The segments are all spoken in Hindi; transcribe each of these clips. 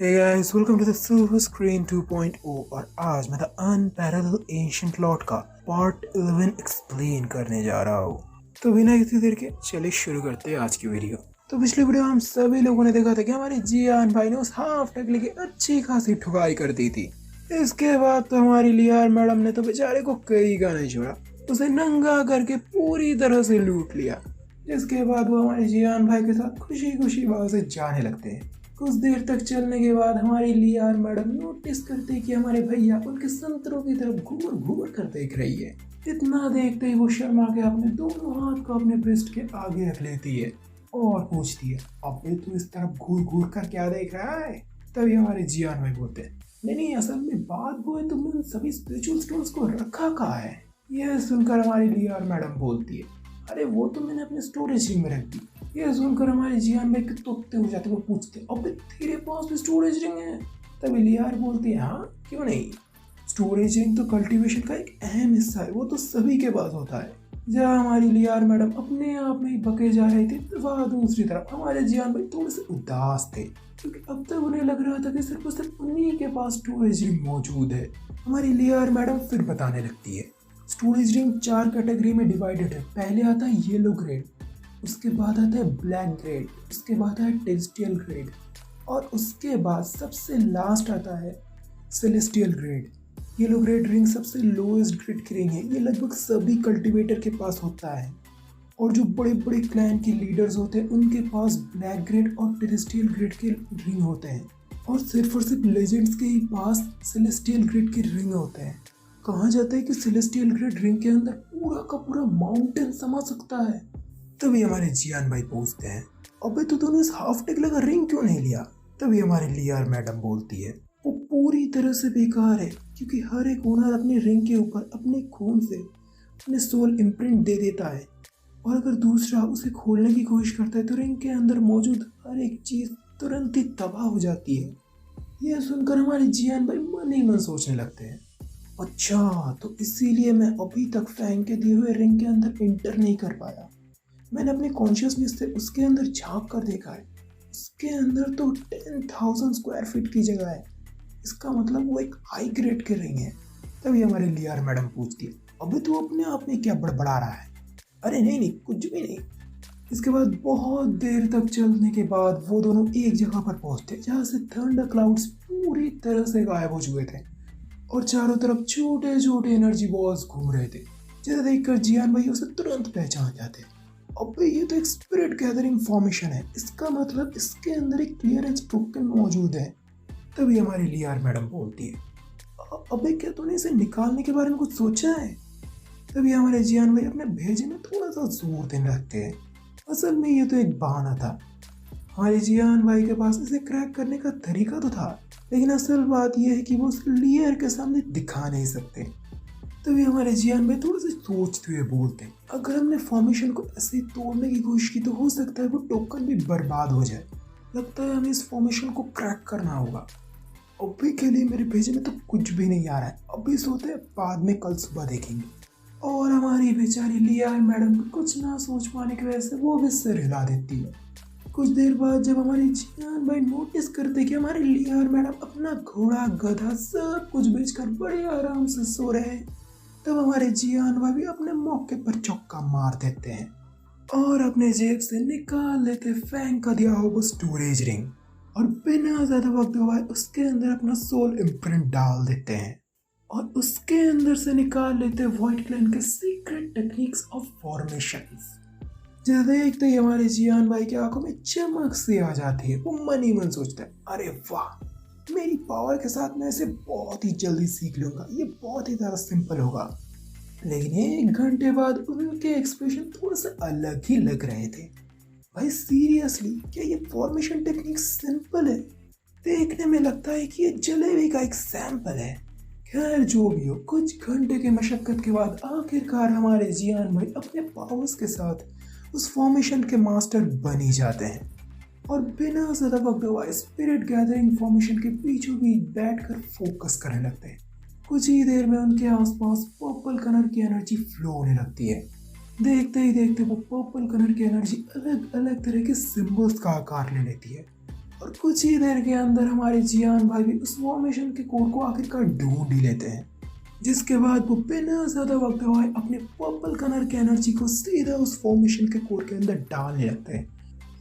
Hey guys, welcome to the Silver Screen 2.0 और आज मैं द अनपैरेलल एंशिएंट लॉर्ड का पार्ट 11 एक्सप्लेन करने जा रहा हूँ। तो बिना किसी देर के चलिए शुरू करते हैं आज की वीडियो। तो पिछली वीडियो हम सभी लोगों ने देखा था कि हमारे जियान भाई ने उस हाफ टकले की अच्छी खासी ठुकाई कर दी थी। इसके बाद तो हमारी लियार मैडम ने तो बेचारे को कई का नहीं छोड़ा, उसे नंगा करके पूरी तरह से लूट लिया। जिसके बाद वो हमारे जियान भाई के साथ खुशी खुशी वहां से जाने लगते हैं। कुछ देर तक चलने के बाद हमारी लियार मैडम नोटिस करते कि हमारे भैया उनके संतरों की तरफ घूर घूर कर देख रही है। इतना देखते ही वो शर्मा के अपने दोनों हाथ को अपने ब्रेस्ट के आगे रख लेती है और पूछती है, अबे तू इस तरफ घूर घूर कर क्या देख रहा है? तभी हमारे जियान भाई बोलते हैं, नहीं असल में बात वो है, तुमने उन सभी स्पिरिचुअल स्टोन्स को रखा कहाँ है? यह सुनकर हमारी लियार मैडम बोलती है, अरे वो तो मैंने अपने स्टोरेज रिंग में रख दी। यह सुनकर हमारे जियान भाई तोपते हो जाते, वो पूछते, अबे तेरे पास भी स्टोरेज रिंग है? तभी लियार बोलती है, हाँ क्यों नहीं, स्टोरेज रिंग तो कल्टीवेशन का एक अहम हिस्सा है, वो तो सभी के पास होता है। जहाँ हमारी लियार मैडम अपने आप में ही बके जा रहे थे, वह दूसरी तरफ हमारे जियान भाई थोड़े से उदास थे, क्योंकि अब तक उन्हें लग रहा था कि सिर्फ और सिर्फ उन्हीं के पास स्टोरेज रिंग मौजूद है। हमारी लियार मैडम फिर बताने लगती है, स्टोरेज रिंग 4 कैटेगरी में डिवाइडेड है। पहले आता है येलो ग्रेड, उसके बाद आता है ब्लैक ग्रेड, उसके बाद है टेल्स्टियल ग्रेड और उसके बाद सबसे लास्ट आता है celestial grade. Yellow grade ring सबसे लोएस्ट ग्रेड की रिंग है, ये लगभग सभी कल्टीवेटर के पास होता है। और जो बड़े बड़े क्लैन के लीडर्स होते हैं उनके पास ब्लैक ग्रेड और टेल्स्टियल ग्रेड के रिंग होते हैं, और सिर्फ लेजेंड्स के ही पास सेलेस्टियल ग्रेड के रिंग होते हैं। कहा जाता है कि सेलेस्टियल ग्रेड रिंग के अंदर पूरा का पूरा माउंटेन समा सकता है। तभी हमारे जियान भाई पूछते हैं, अबे तो तूने इस हाफ टेकला का रिंग क्यों नहीं लिया? तभी हमारी लियार मैडम बोलती है, वो पूरी तरह से बेकार है, क्योंकि हर एक ओनर अपने रिंग के ऊपर अपने खून से अपने सोल इम्प्रिंट दे देता है, और अगर दूसरा उसे खोलने की कोशिश करता है तो रिंग के अंदर मौजूद हर एक चीज तुरंत ही तबाह हो जाती है। यह सुनकर हमारे जियान भाई मन ही मन सोचने लगते हैं, अच्छा तो इसीलिए मैं अभी तक फैंग के दिए हुए रिंग के अंदर एंटर नहीं कर पाया। मैंने अपने कॉन्शियसनेस से उसके अंदर झांक कर देखा है, उसके अंदर तो 10,000 स्क्वायर फीट की जगह है, इसका मतलब वो एक हाई ग्रेड के रिंग है। तभी हमारे लियार मैडम पूछती है, अबे तू अपने आप में क्या बड़बड़ा रहा है? अरे नहीं कुछ भी नहीं। इसके बाद बहुत देर तक चलने के बाद वो दोनों एक जगह पर पहुंचते जहाँ से थंडर क्लाउड्स पूरी तरह से गायब हो चुके थे और चारों तरफ छोटे छोटे एनर्जी बॉल्स घूम रहे थे, जिसे देखकर जियान भाई उसे तुरंत पहचान जाते। अबे ये तो एक स्पिरिट गैदरिंग फॉर्मेशन है, इसका मतलब इसके अंदर एक क्लियरेंस टोकन मौजूद है। तभी हमारी लियार मैडम बोलती है, अबे क्या तूने इसे निकालने के बारे में कुछ सोचा है? तभी हमारे जियान भाई अपने भेजे में थोड़ा सा जोर देने लगते हैं, असल में ये तो एक बहाना था। हमारे जियान भाई के पास इसे क्रैक करने का तरीका तो था, लेकिन असल बात यह है कि वो उसे लियर के सामने दिखा नहीं सकते। तभी हमारे जियान भाई थोड़े से सोचते हुए बोलते हैं, अगर हमने फॉर्मेशन को ऐसे ही तोड़ने की कोशिश की तो हो सकता है वो टोकन भी बर्बाद हो जाए। लगता है हमें इस फॉर्मेशन को क्रैक करना होगा। अभी के लिए मेरे भेजे में तो कुछ भी नहीं आ रहा है, अभी सोते हैं, बाद में कल सुबह देखेंगे। और हमारी बेचारी लियार मैडम कुछ ना सोच पाने की वजह से वो भी सिर हिला देती है। कुछ देर बाद जब हमारे जियान भाई नोटिस करते कि हमारे लियार मैडम अपना घोड़ा गधा सब कुछ बेचकर बड़े आराम से सो रहे हैं, तब हमारे जियान भाई भी अपने मौके पर चौका मार देते हैं और अपने जेब से निकाल लेते फैंग का दिया हुआ स्टोरेज रिंग और बिना ज्यादा वक्त गवाए उसके अंदर अपना सोल इम्प्रिंट डाल देते हैं और उसके अंदर से निकाल लेते व्हाइट क्लैन के सीक्रेट टेक्निक्स ऑफ फॉर्मेशंस। जैसे देखते ही हमारे जियान भाई की आंखों में चमक सी आ जाती है, वो मन ही मन सोचता है, अरे वाह, मेरी पावर के साथ मैं इसे बहुत ही जल्दी सीख लूंगा, ये बहुत ही ज़्यादा सिंपल होगा। लेकिन 1 घंटे बाद उनके एक्सप्रेशन थोड़ा सा अलग ही लग रहे थे। भाई सीरियसली क्या ये फॉर्मेशन टेक्निक सिंपल है? देखने में लगता है कि ये जलेबी का एक सैंपल है। खैर जो भी हो, कुछ घंटे की मशक्कत के बाद आखिरकार हमारे जियान भाई अपने पावर्स के साथ उस फॉर्मेशन के मास्टर बन ही जाते हैं और बिना ज्यादा वक्त गवाए स्पिरिट गैदरिंग फॉर्मेशन के बीचों बीच बैठकर फोकस करने लगते हैं। कुछ ही देर में उनके आसपास पर्पल कलर की एनर्जी फ्लो होने लगती है। देखते ही देखते वो पर्पल कलर की एनर्जी अलग अलग तरह के सिंबल्स का आकार ले लेती है और कुछ ही देर के अंदर हमारे जियान भाई भी उस फॉर्मेशन के कोड को आखिरकार ढूंढ ही लेते हैं, जिसके बाद वो बिना ज्यादा वक्त गवाए अपने पर्पल कलर के एनर्जी को सीधा उस फॉर्मेशन के कोर के अंदर डालने लगते हैं।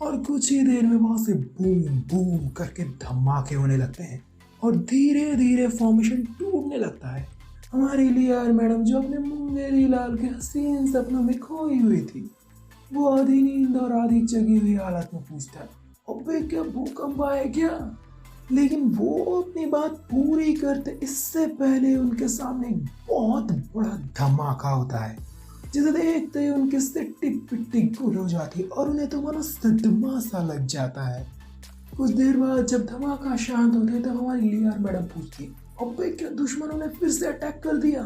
और कुछ ही देर में वहां से बूम बूम करके धमाके होने लगते हैं और धीरे धीरे फॉर्मेशन टूटने लगता है। हमारी लियार मैडम जो अपने मुंगेरी लाल के हसीन सपनों में खोई हुई थी, वो आधी नींद और आधी जगी हुई हालत में पूछता है, अबे क्या भूकंप आया क्या? लेकिन वो अपनी बात पूरी करते इससे पहले उनके सामने एक बहुत बड़ा धमाका होता है, जिसे देखते ही उनकी सिट्टी पिट्टी गुल हो जाती है और उन्हें तो मानो सदमा सा लग जाता है। कुछ देर बाद जब धमाका शांत होता है तब हमारी लियार मैडम पूछती, अबे क्या दुश्मनों ने फिर से अटैक कर दिया?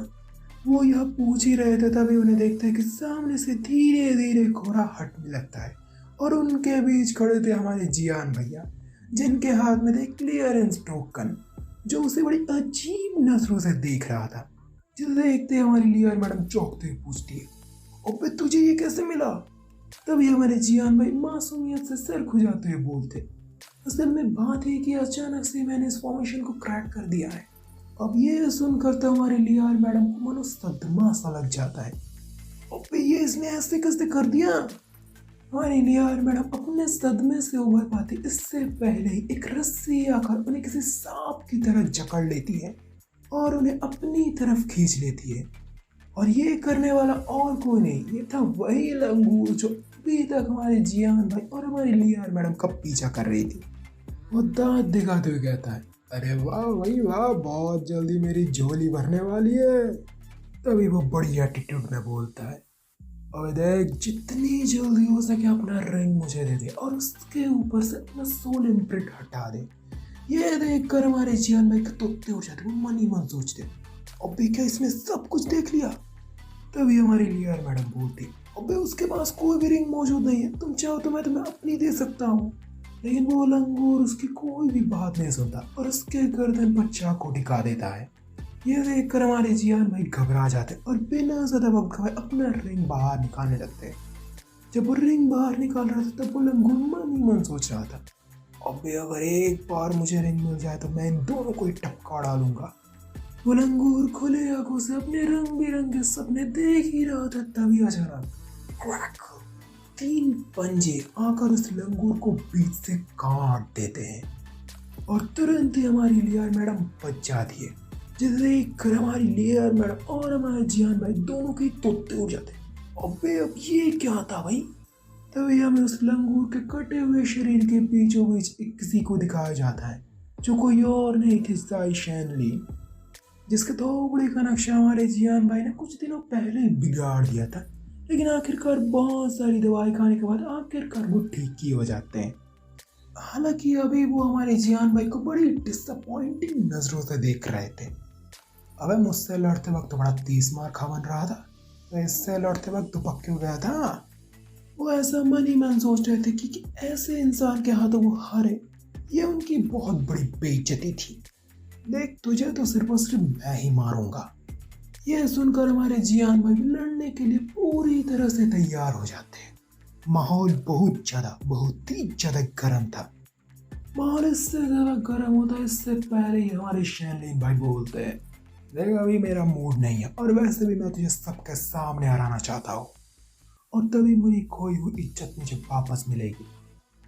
वो यह पूछ ही रहे थे तभी उन्हें देखते हैं कि सामने से धीरे धीरे कोहरा हटने लगता है और उनके बीच खड़े थे हमारे जियान भैया, जिनके हाथ में थे क्लियरेंस टोकन, जो उसे बड़ी अजीब नजरों से देख रहा था। जिसे देखते हमारी लियार मैडम चौंकते हुए पूछती है, अबे तुझे ये कैसे मिला? तभी हमारे जियान भाई मासूमियत से सर खुजाते हुए बोलते, असल में बात है कि अचानक से मैंने इस फॉर्मेशन को क्रैक कर दिया है। अब ये सुनकर तो हमारे लियार मैडम को मनो सदमा सा लग जाता है, अबे ये इसने ऐसे कैसे कर दिया? हमारी लियार मैडम अपने सदमे से उभर पाती इससे पहले ही एक रस्सी आकर उन्हें किसी सांप की तरह जकड़ लेती है और उन्हें अपनी तरफ खींच लेती है। और ये करने वाला और कोई नहीं, ये था वही लंगूर जो अभी तक हमारे जियान भाई और हमारी लियार मैडम का पीछा कर रही थी। वो दांत दिखाते हुए कहता है, अरे वाह भाई वाह, बहुत जल्दी मेरी झोली भरने वाली है। तभी वो बड़ी एटीट्यूड में बोलता है, और देख जितनी जल्दी हो सके अपना रिंग मुझे दे दे और उसके ऊपर से अपना सोल इम्प्रिंट हटा दे। ये देखकर हमारे जियान भाई के तोते हो जाते, वो मन ही मन सोचते, अबे क्या इसने सब कुछ देख लिया? तभी हमारी लियार मैडम बोलती, अबे उसके पास कोई भी रिंग मौजूद नहीं है, तुम चाहो तो मैं तुम्हें अपनी दे सकता हूँ। लेकिन वो लंगूर उसकी कोई भी बात नहीं सुनता और उसके गर्दन पर चाकू टिका देता है। ये देखकर हमारे जियान भाई घबरा जाते और बिना ज्यादा वक्त गवाए अपना रिंग बाहर निकालने लगते हैं। जब वो रिंग बाहर निकाल रहा था तब वो लंगूर मन ही मन सोच रहा था, अबे अगर एक बार मुझे रिंग मिल जाए तो मैं इन दोनों को ही टपका डालूंगा। वो लंगूर खुले आंखों से अपने रंग बिरंगे सपने देख ही रहा था, तभी अचानक क्रैक 3 पंजे आकर उस लंगूर को बीच से काट देते हैं और तुरंत ही हमारी लियार मैडम बच जाती है। जिसे देखकर हमारी लियार मैडम और हमारे जियान भाई दोनों के तोते उड़ जाते, अबे अब ये क्या था भाई? तभी हमें उस लंगूर के कटे हुए शरीर के बीचों बीच किसी को दिखाया जाता है, जो कोई और नहीं थी साई शैनली, जिसके थोबड़ी का नक्शा हमारे जियान भाई ने कुछ दिनों पहले बिगाड़ दिया था। लेकिन आखिरकार बहुत सारी दवाई खाने के बाद आखिरकार वो ठीक ही हो जाते हैं। हालांकि अभी वो हमारे जियान भाई को बड़ी डिसअपॉइंटिंग नजरों से देख रहे थे। अबे मुझसे लड़ते वक्त तो बड़ा 30 मार खा बन रहा था, तो इससे लड़ते वक्त तो पक्के हो गया था। वो ऐसा मन ही मन सोच रहे थे कि ऐसे इंसान के हाथों वो हारे, ये उनकी बहुत बड़ी बेइज्जती थी। देख तुझे तो सिर्फ और सिर्फ मैं ही मारूंगा। यह सुनकर हमारे जियान भाई लड़ने के लिए पूरी तरह से तैयार हो जाते हैं। माहौल बहुत ही ज्यादा गर्म था। माहौल इससे ज्यादा गर्म होता है इससे पहले ही हमारे शैनली भाई बोलते हैं, देख अभी मेरा मूड नहीं है और वैसे भी मैं तुझे सबके सामने हराना चाहता हूँ और तभी मेरी खोई हुई इज्जत मुझे वापस मिलेगी।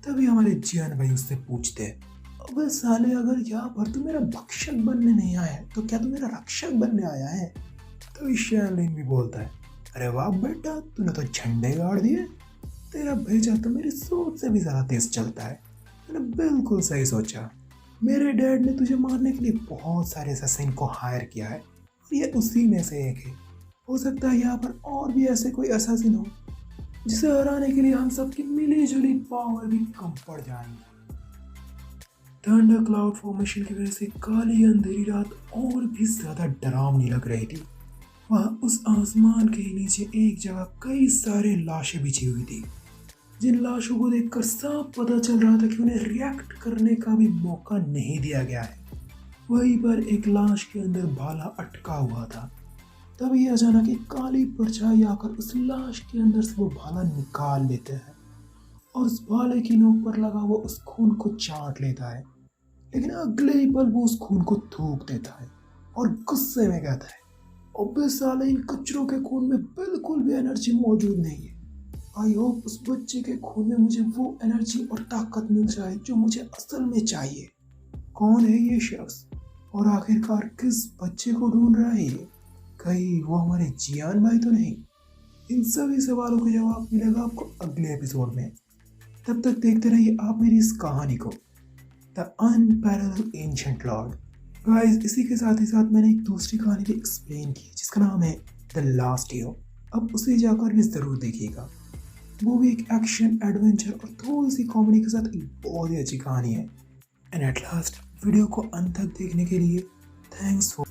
तभी हमारे जियान भाई उससे पूछते हैं, अबे साले अगर यहाँ पर तू मेरा भक्षक बनने नहीं आया है तो क्या तू मेरा रक्षक बनने आया है? तभी शैनलिन भी बोलता है, अरे वाह बेटा, तूने तो झंडे गाड़ दिए, तेरा भेजा तो मेरी सोच से भी ज्यादा तेज चलता है। मैंने बिल्कुल सही सोचा, मेरे डैड ने तुझे मारने के लिए बहुत सारे असैसिन को हायर किया है और ये उसी में से एक है। हो सकता है यहाँ पर और भी ऐसे कोई असैसिन हो जिसे हराने के लिए हम सबकी मिली जुली पावर भी कम पड़ जाएंगे। थंडर क्लाउड फॉर्मेशन की वजह से काली अंधेरी रात और भी ज्यादा डरावनी लग रही थी। वहाँ उस आसमान के नीचे एक जगह कई सारे लाशें बिछी हुई थी, जिन लाशों को देखकर साफ पता चल रहा था कि उन्हें रिएक्ट करने का भी मौका नहीं दिया गया है। वहीं पर एक लाश के अंदर भाला अटका हुआ था। तभी अचानक एक काली परछाई आकर उस लाश के अंदर से वो भाला निकाल लेते हैं और उस भाले की नोक पर लगा वो उस खून को चाट लेता है, लेकिन अगले ही पल वो उस खून को थूक देता है और गुस्से में कहता है, अबे साले, इन कचरों के खून में बिल्कुल भी एनर्जी मौजूद नहीं है। आई होप उस बच्चे के खून में मुझे वो एनर्जी और ताकत मिल जाए जो मुझे असल में चाहिए। कौन है ये शख्स और आखिरकार किस बच्चे को ढूंढ रहा है ये? कहीं वो हमारे जियान भाई तो नहीं? इन सभी सवालों का जवाब मिलेगा आपको अगले एपिसोड में। तब तक देखते रहिए आप मेरी इस कहानी को, the unparalleled ancient Lord. Guys, इसी के साथ ही साथ मैंने एक दूसरी कहानी भी एक्सप्लेन की जिसका नाम है द लास्ट हीरो। अब उसे जाकर भी जरूर देखिएगा। वो भी एक एक्शन एडवेंचर और थोड़ी सी कॉमेडी के साथ एक बहुत ही अच्छी कहानी है। एंड एट लास्ट, वीडियो को अंत तक देखने के लिए थैंक्स फॉर